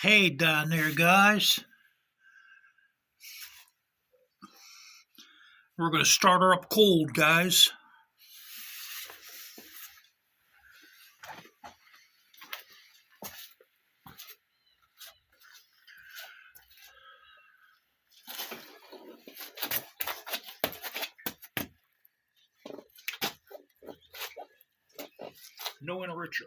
Hey down there, guys. We're going to start her up cold, guys. No enricher.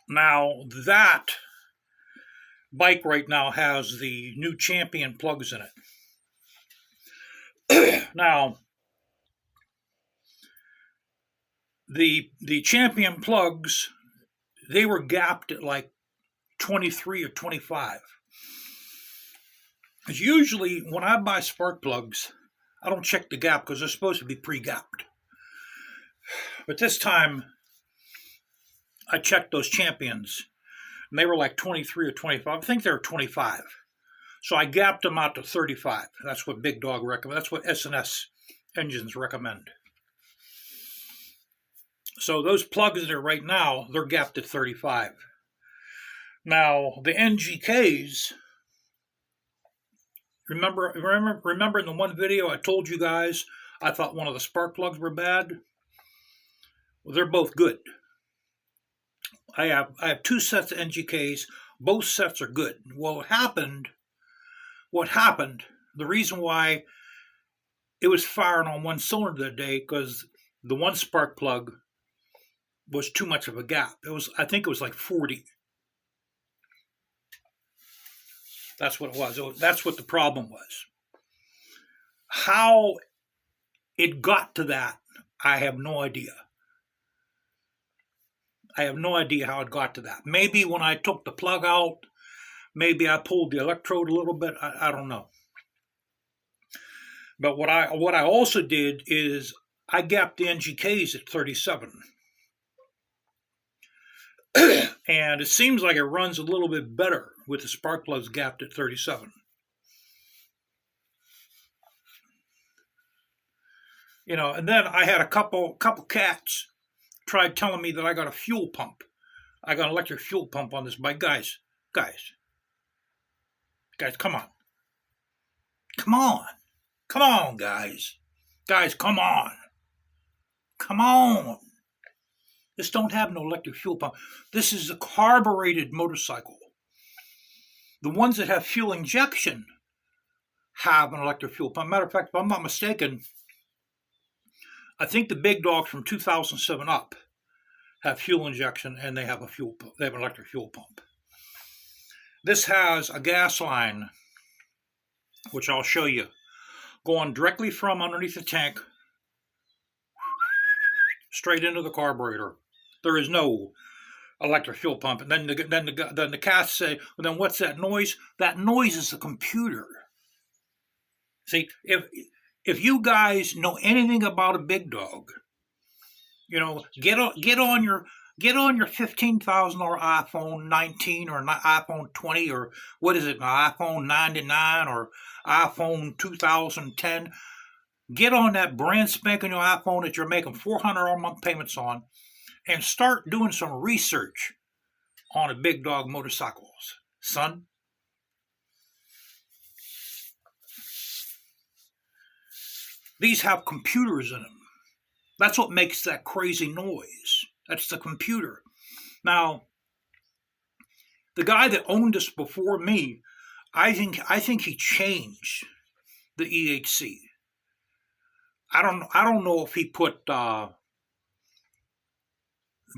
Now, that bike right now has the new Champion plugs in it. Now, the Champion plugs, they were gapped at like 23 or 25. Because usually when I buy spark plugs, I don't check the gap because they're supposed to be pre-gapped. But this time, I checked those Champions, and they were like 23 or 25. I think they were 25. So I gapped them out to 35. That's what Big Dog recommends. That's what S&S engines recommend. So those plugs there right now, they're gapped at 35. Now, the NGKs, remember in the one video I told you guys I thought one of the spark plugs were bad? Well, they're both good. I have two sets of NGKs. Both sets are good. What happened, the reason why it was firing on one cylinder that day, because the one spark plug was too much of a gap. I think it was like 40. That's what it was. That's what the problem was. How it got to that, I have no idea. I have no idea how it got to that. Maybe when I took the plug out, maybe I pulled the electrode a little bit. I don't know. But what I also did is I gapped the NGKs at 37. And it seems like it runs a little bit better with the spark plugs gapped at 37. And then I had a couple cats tried telling me that I got a fuel pump. I got an electric fuel pump on this bike. Guys, come on. Come on, guys. Guys, come on. Come on. This don't have no electric fuel pump. This is a carbureted motorcycle. The ones that have fuel injection have an electric fuel pump. Matter of fact, if I'm not mistaken, I think the big dogs from 2007 up have fuel injection, and they have a fuel pump. They have an electric fuel pump. This has a gas line, which I'll show you, going directly from underneath the tank straight into the carburetor. There is no electric fuel pump. And then the cats say, well, then what's that noise? That noise is the computer. See, if you guys know anything about a big dog, you know, get on your $15,000 iPhone 19 or iPhone 20 or what is it, an iPhone 99 or iPhone 2010. Get on that brand spanking new iPhone that you're making $400 a month payments on, and start doing some research on a big dog motorcycles, son. These have computers in them. That's what makes that crazy noise. That's the computer. Now, the guy that owned this before me, I think he changed the EHC. I don't know if he put the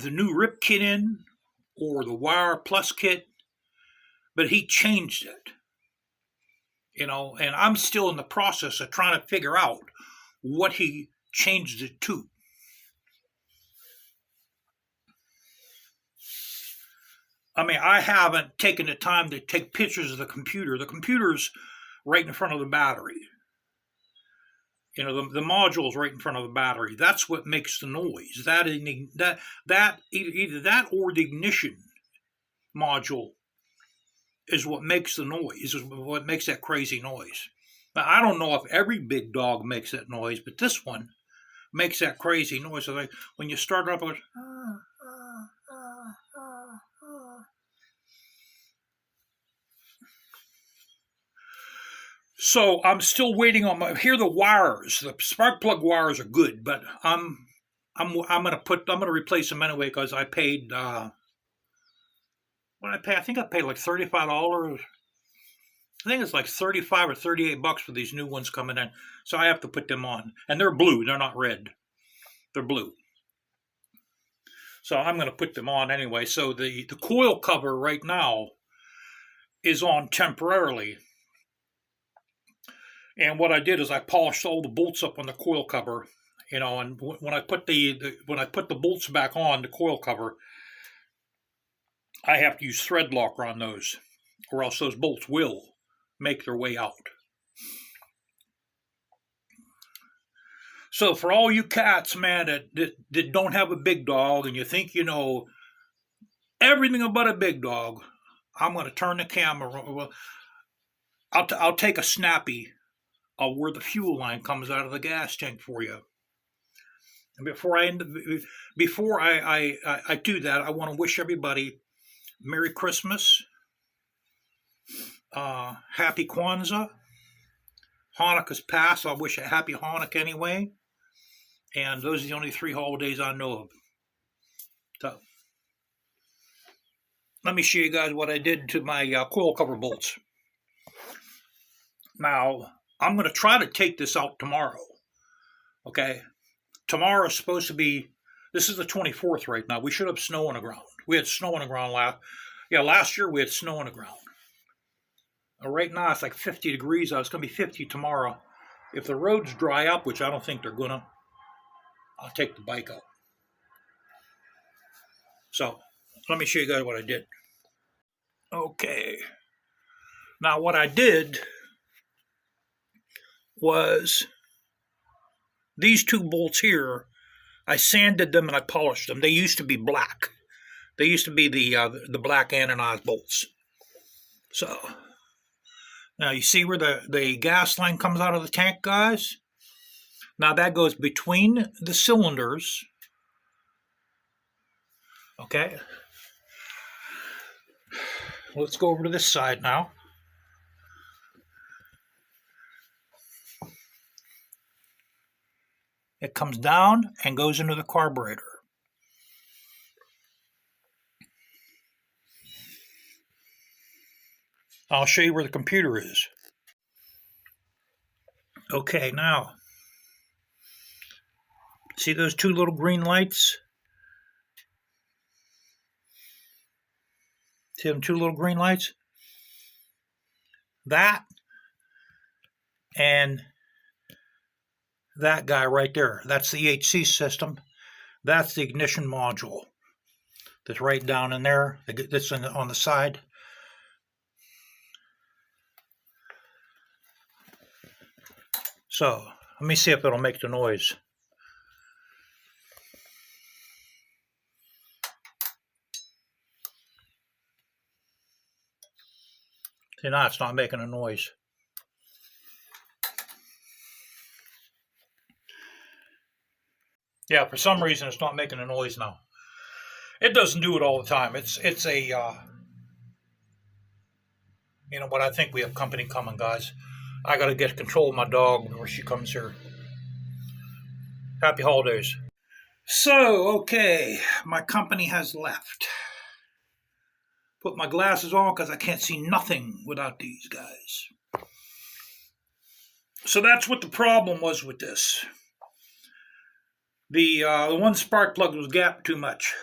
new RIP kit in or the Wire Plus kit, but he changed it. You know, and I'm still in the process of trying to figure out what he changed it to. I mean, I haven't taken the time to take pictures of the computer. The computer's right in front of the battery. You know, the module's right in front of the battery. That's what makes the noise. Either that or the ignition module is what makes the noise, is what makes that crazy noise. Now, I don't know if every big dog makes that noise, but this one makes that crazy noise. So like when you start it up, it goes, So I'm still waiting on here. The wires, the spark plug wires are good, but I'm gonna replace them anyway because I paid what did I pay? I think I paid like $35. I think it's like 35 or $38 for these new ones coming in. So I have to put them on, and they're blue. They're not red. They're blue. So I'm going to put them on anyway. So the coil cover right now is on temporarily. And what I did is I polished all the bolts up on the coil cover, you know, and when I put the bolts back on the coil cover, I have to use thread locker on those, or else those bolts will make their way out. So for all you cats, man, that don't have a big dog and you think you know everything about a big dog, I'm going to turn the camera. I'll take a snappy of where the fuel line comes out of the gas tank for you. And before I do that, I want to wish everybody Merry Christmas, Happy Kwanzaa. Hanukkah's past. I wish a happy Hanukkah anyway. And those are the only 3 holidays I know of. So, let me show you guys what I did to my coil cover bolts. Now, I'm going to try to take this out tomorrow. Okay? Tomorrow is supposed to be, this is the 24th right now. We should have snow on the ground. We had snow on the ground last year we had snow on the ground. Right now it's like 50 degrees. It's going to be 50 tomorrow. If the roads dry up, which I don't think they're going to, I'll take the bike out. So let me show you guys what I did. Okay. Now what I did was these 2 bolts here, I sanded them and I polished them. They used to be black. They used to be the black anodized bolts. So now you see where the gas line comes out of the tank, guys? Now that goes between the cylinders. Okay. Let's go over to this side now. It comes down and goes into the carburetor. I'll show you where the computer is. Okay, now, see those two little green lights? See them two little green lights? That and that guy right there. That's the EHC system. That's the ignition module. That's right down in there. That's on the side. So, let me see if it'll make the noise. See, now it's not making a noise. Yeah, for some reason it's not making a noise now. It doesn't do it all the time. It's a, you know what, I think we have company coming, guys. I gotta get control of my dog before she comes here. Happy holidays. So, okay, my company has left. Put my glasses on because I can't see nothing without these guys. So that's what the problem was with this. The one spark plug was gapped too much.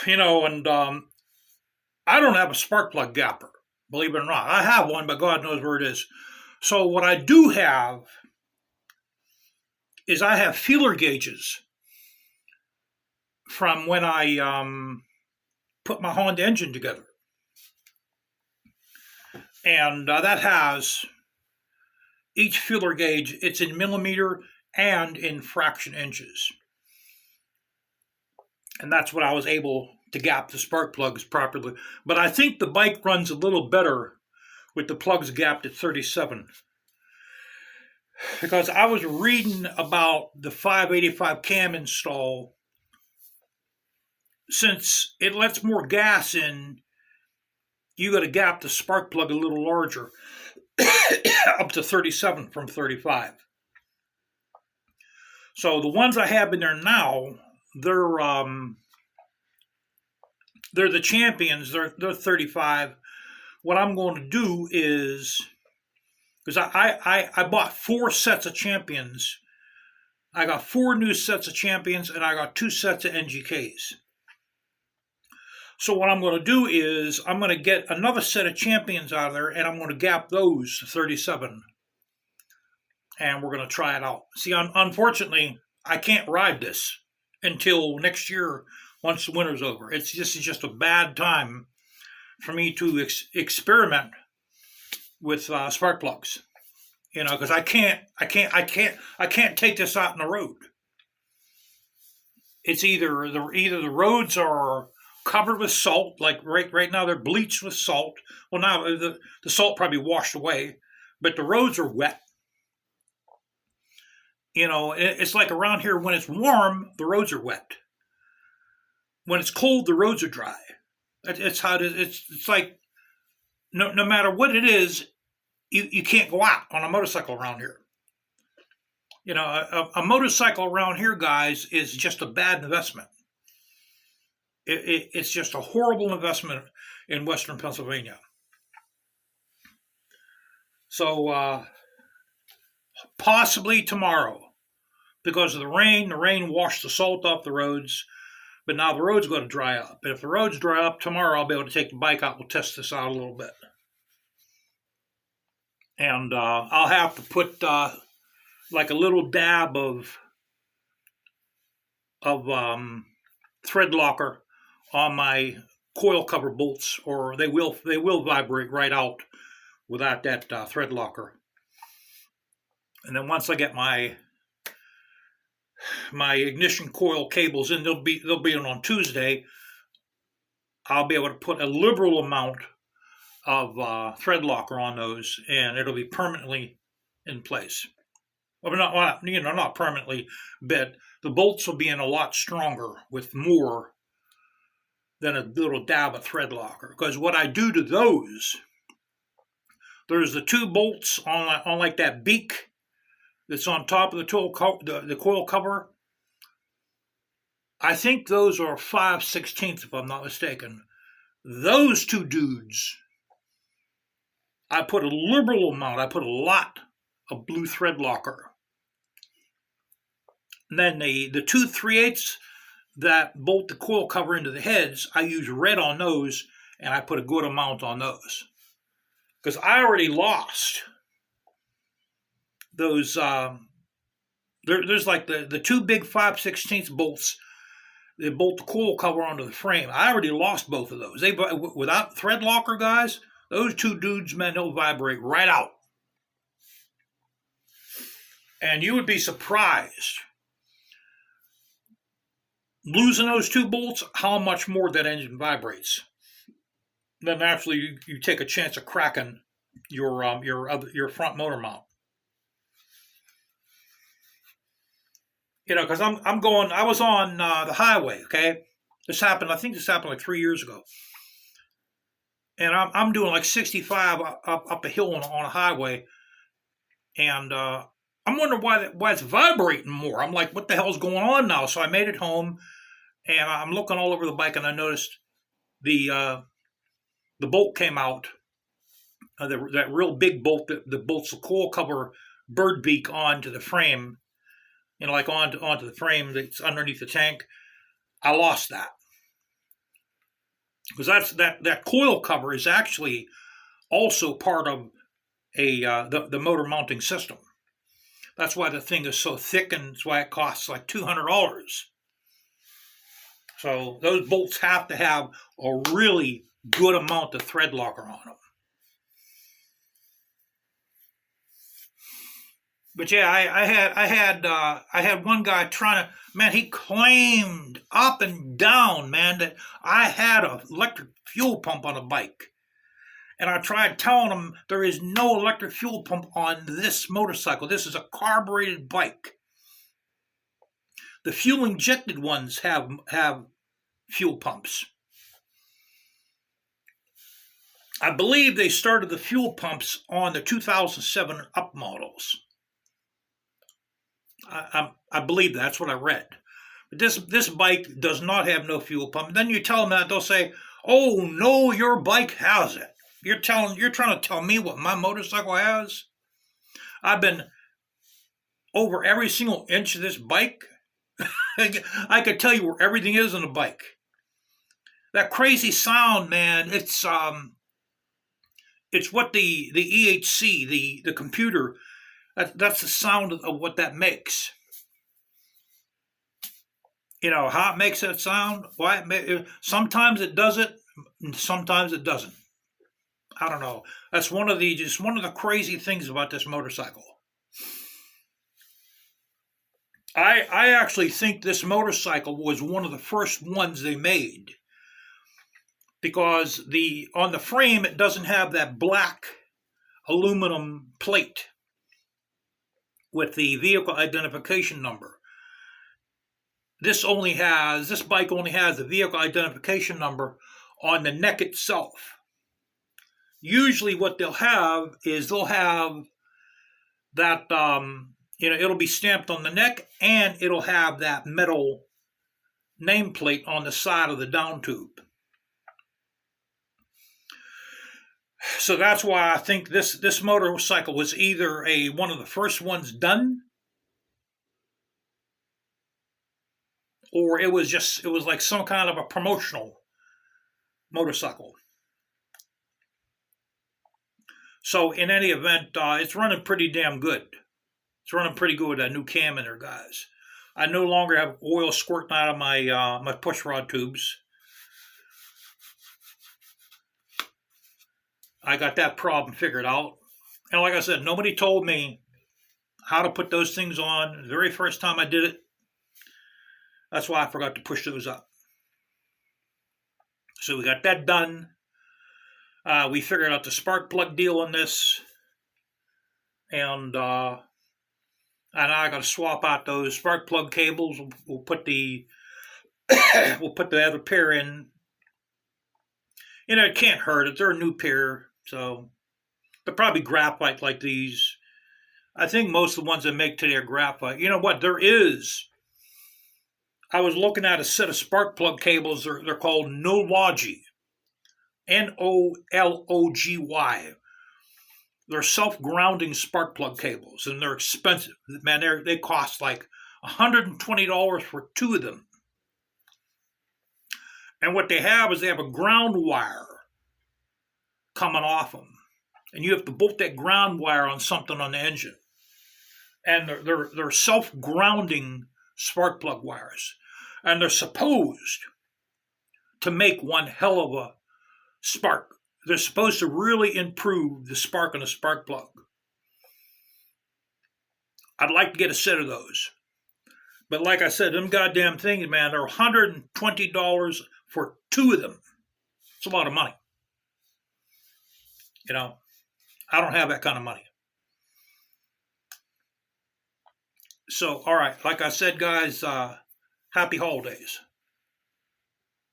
You know, and I don't have a spark plug gapper, believe it or not. I have one, but God knows where it is. So what I do have is I have feeler gauges from when I put my Honda engine together. And that has each feeler gauge, it's in millimeter and in fraction inches. And that's what I was able to gap the spark plugs properly. But I think the bike runs a little better with the plugs gapped at 37. Because I was reading about the 585 cam install. Since it lets more gas in, you got to gap the spark plug a little larger, up to 37 from 35. So the ones I have in there now, they're the champions. They're 35. What I'm going to do is, because I bought 4 sets of champions. I got 4 new sets of champions, and I got 2 sets of NGKs. So what I'm going to do is I'm going to get another set of champions out of there, and I'm going to gap those to 37. And we're going to try it out. See, unfortunately, I can't ride this until next year once the winter's over. It's just a bad time for me to experiment with spark plugs. You know, because I can't take this out on the road. It's either the roads are covered with salt, like right now they're bleached with salt. Well, now the salt probably washed away, but the roads are wet. You know, it's like around here when it's warm, the roads are wet. When it's cold, the roads are dry. It's how it is. It's like no matter what it is, you can't go out on a motorcycle around here. You know, a motorcycle around here, guys, is just a bad investment. It's just a horrible investment in Western Pennsylvania. So possibly tomorrow, because of the rain washed the salt off the roads, but now the road's going to dry up. And if the roads dry up tomorrow, I'll be able to take the bike out. We'll test this out a little bit. And I'll have to put like a little dab of thread locker on my coil cover bolts, or they will vibrate right out without that thread locker. And then once I get my ignition coil cables in, they'll be in on Tuesday. I'll be able to put a liberal amount of thread locker on those, and it'll be permanently in place. Well, not permanently, but the bolts will be in a lot stronger with more than a little dab of thread locker. Because what I do to those, there's the 2 bolts on like that beak that's on top of the coil cover. I think those are 5/16 if I'm not mistaken. Those two dudes, I put a liberal amount, I put a lot of blue thread locker. And then the 2 3/8 that bolt the coil cover into the heads, I use red on those, and I put a good amount on those. Because I already lost those, there's like the 2 big 5/16 bolts that bolt the coil cover onto the frame. I already lost both of those. Without thread locker, guys, those two dudes, man, they'll vibrate right out. And you would be surprised, losing those 2 bolts, how much more that engine vibrates. Then naturally you take a chance of cracking your front motor mount. Because I was on the highway. Okay, I think this happened like 3 years ago, and I'm doing like 65 up a hill on a highway, and I'm wondering why it's vibrating more. I'm like, what the hell's going on now? So I made it home, and I'm looking all over the bike, and I noticed the bolt came out, that real big bolt that bolts the coil cover bird beak onto the frame, like onto the frame that's underneath the tank. I lost that, because that coil cover is actually also part of the motor mounting system. That's why the thing is so thick, and that's why it costs like $200. So those bolts have to have a really good amount of thread locker on them. But yeah, I had one guy trying to, man, he claimed up and down, man, that I had an electric fuel pump on a bike. And I tried telling him there is no electric fuel pump on this motorcycle. This is a carbureted bike. The fuel injected ones have fuel pumps. I believe they started the fuel pumps on the 2007 up models. I believe that's what I read. But this bike does not have no fuel pump. And then you tell them that, they'll say, "Oh no, your bike has it." You're trying to tell me what my motorcycle has? I've been over every single inch of this bike. I could tell you where everything is on the bike. That crazy sound, man. It's what the EHC, the computer. That's the sound of what that makes. How it makes that sound? Why? Sometimes it does it, and sometimes it doesn't. I don't know. That's one of the crazy things about this motorcycle. I actually think this motorcycle was one of the first ones they made, because on the frame it doesn't have that black aluminum plate with the vehicle identification number. This bike only has the vehicle identification number on the neck itself. Usually what they'll have that, it'll be stamped on the neck, and it'll have that metal nameplate on the side of the down tube. So that's why I think this motorcycle was either one of the first ones done, or it was like some kind of a promotional motorcycle. So in any event, it's running pretty damn good. It's running pretty good with that new cam in there, guys. I no longer have oil squirting out of my push rod tubes. I got that problem figured out. And like I said, nobody told me how to put those things on. The very first time I did it, that's why I forgot to push those up. So we got that done. We figured out the spark plug deal on this. And now I got to swap out those spark plug cables. We'll put the other pair in. It can't hurt if they're a new pair. So they're probably graphite like these. I think most of the ones they make today are graphite. You know what? I was looking at a set of spark plug cables. They're called Nology. Nology. They're self-grounding spark plug cables, and they're expensive. Man, they cost like $120 for 2 of them. And what they have is they have a ground wire coming off them, and you have to bolt that ground wire on something on the engine. And they're self-grounding spark plug wires, and they're supposed to make one hell of a spark. They're supposed to really improve the spark on a spark plug. I'd like to get a set of those. But like I said, them goddamn things, man, they're $120 for 2 of them. It's a lot of money. You know, I don't have that kind of money. So, all right, like I said, guys, happy holidays.